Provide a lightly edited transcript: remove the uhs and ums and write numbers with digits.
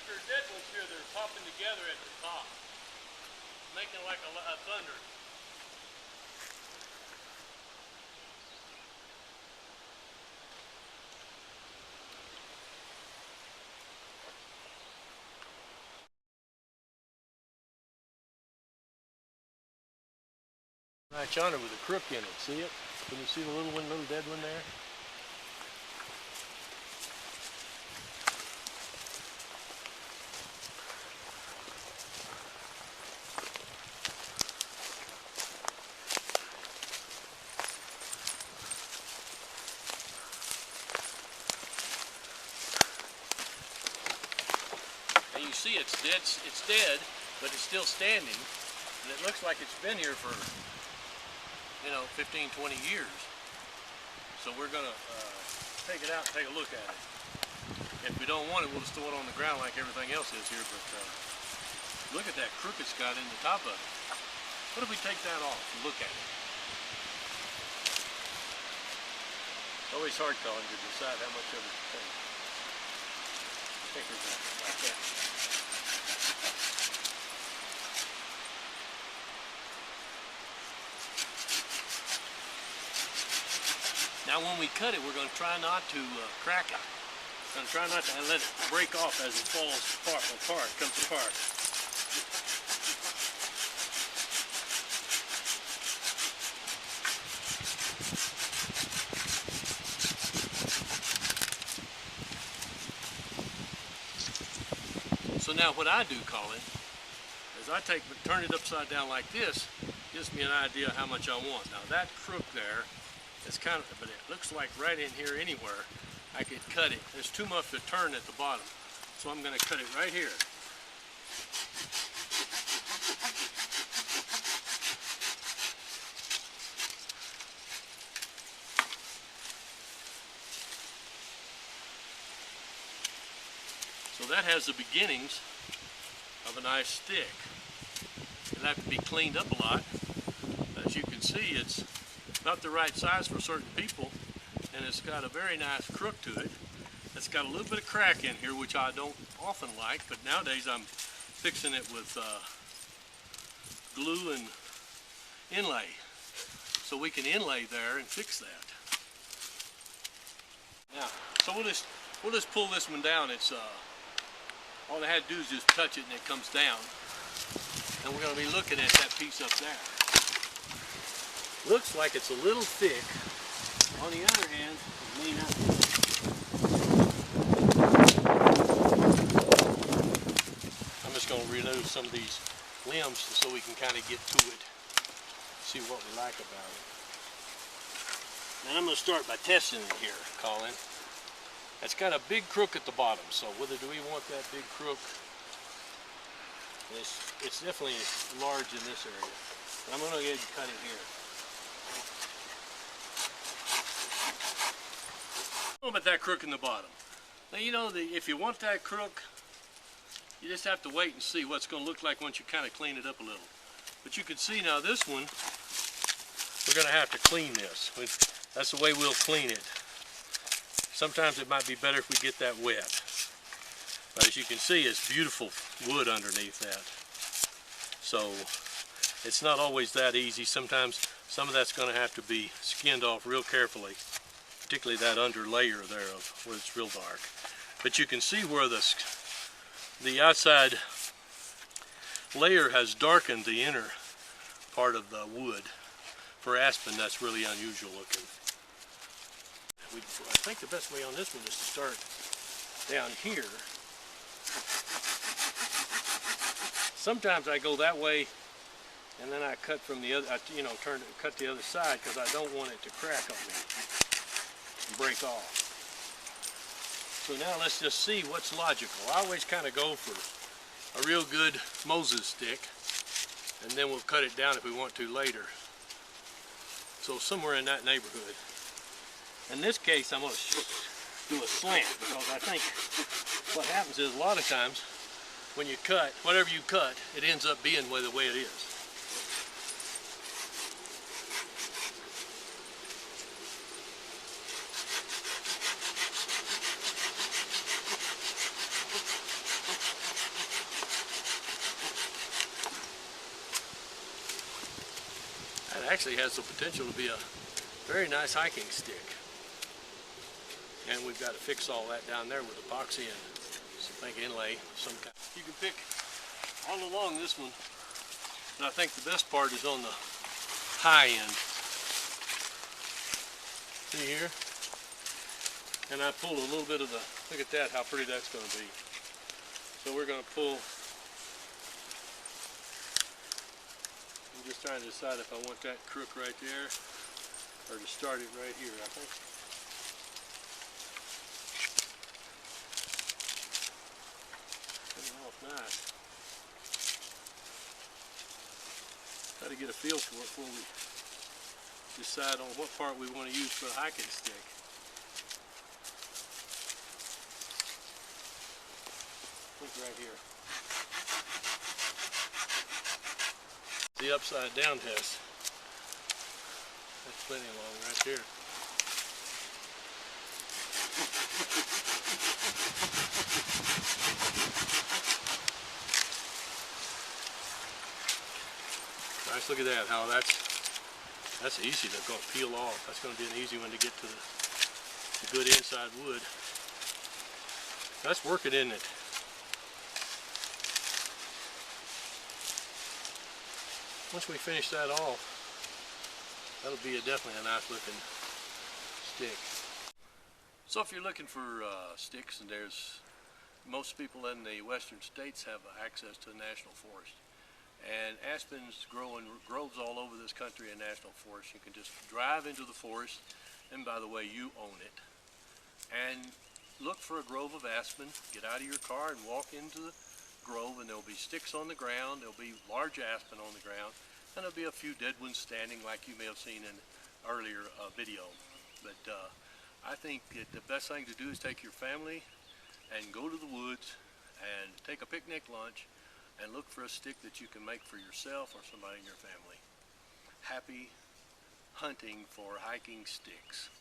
are dead ones here that are popping together at the top, making like a thunder. Right yonder with a crook in it, see it? Can you see the little dead one there? And you see it's dead, but it's still standing, and it looks like it's been here for 15, 20 years. So we're gonna take it out and take a look at it. If we don't want it, we'll just throw it on the ground like everything else is here, but look at that crook it's got in the top of it. What if we take that off and look at it? It's always hard calling to decide how much of it to take. Take it like that. Now when we cut it, we're going to try not to crack it. We're going to try not to let it break off as it falls apart, comes apart. So now what I do, Colin, is I turn it upside down like this, gives me an idea how much I want. Now that crook there, it's kind of, but it looks like right in here anywhere I could cut it. There's too much to turn at the bottom, so I'm going to cut it right here. So that has the beginnings of a nice stick. It'll have to be cleaned up a lot. As you can see, it's not the right size for certain people, and it's got a very nice crook to it. It's got a little bit of crack in here, which I don't often like, but nowadays I'm fixing it with glue and inlay, so we can inlay there and fix that. Now, so we'll just pull this one down. It's all I had to do is just touch it and it comes down, and we're going to be looking at that piece up there. Looks like it's a little thick. On the other hand, it may not be. I'm just going to remove some of these limbs so we can kind of get to it, see what we like about it. And I'm going to start by testing it here, Colin. It's got a big crook at the bottom, so whether do we want that big crook? It's definitely large in this area. But I'm going to go ahead and cut it here. What about that crook in the bottom? Now if you want that crook, you just have to wait and see what it's going to look like once you kind of clean it up a little. But you can see now this one, we're going to have to clean this. That's the way we'll clean it. Sometimes it might be better if we get that wet. But as you can see, it's beautiful wood underneath that. So it's not always that easy. Sometimes some of that's going to have to be skinned off real carefully, particularly that under layer there of where it's real dark. But you can see where the outside layer has darkened the inner part of the wood. For aspen, that's really unusual looking. I think the best way on this one is to start down here. Sometimes I go that way and then I cut from the other, cut the other side because I don't want it to crack on me and break off. So now let's just see what's logical. I always kind of go for a real good Moses stick, and then we'll cut it down if we want to later. So somewhere in that neighborhood. In this case, I'm going to do a slant, because I think what happens is a lot of times when you cut, whatever you cut, it ends up being the way it is. actually has the potential to be a very nice hiking stick. And we've got to fix all that down there with epoxy and some inlay some kind. You can pick all along this one, but I think the best part is on the high end. See here? And I pulled a little bit of the, look at that, how pretty that's going to be. So we're going to pull, I'm just trying to decide if I want that crook right there or to start it right here, I think. Nice. Try to get a feel for it before we decide on what part we want to use for a hiking stick. Look right here. The upside down test. That's plenty long right there. Nice, look at that, how that's easy to go peel off. That's going to be an easy one to get to the good inside wood. That's working, isn't it? Once we finish that off, that'll be definitely a nice looking stick. So if you're looking for sticks, and most people in the western states have access to the national forest. And aspens grows all over this country in national forest. You can just drive into the forest, and by the way, you own it. And look for a grove of aspen. Get out of your car and walk into the grove, and there'll be sticks on the ground. There'll be large aspen on the ground, and there'll be a few dead ones standing, like you may have seen in an earlier video. But I think that the best thing to do is take your family and go to the woods and take a picnic lunch and look for a stick that you can make for yourself or somebody in your family. Happy hunting for hiking sticks.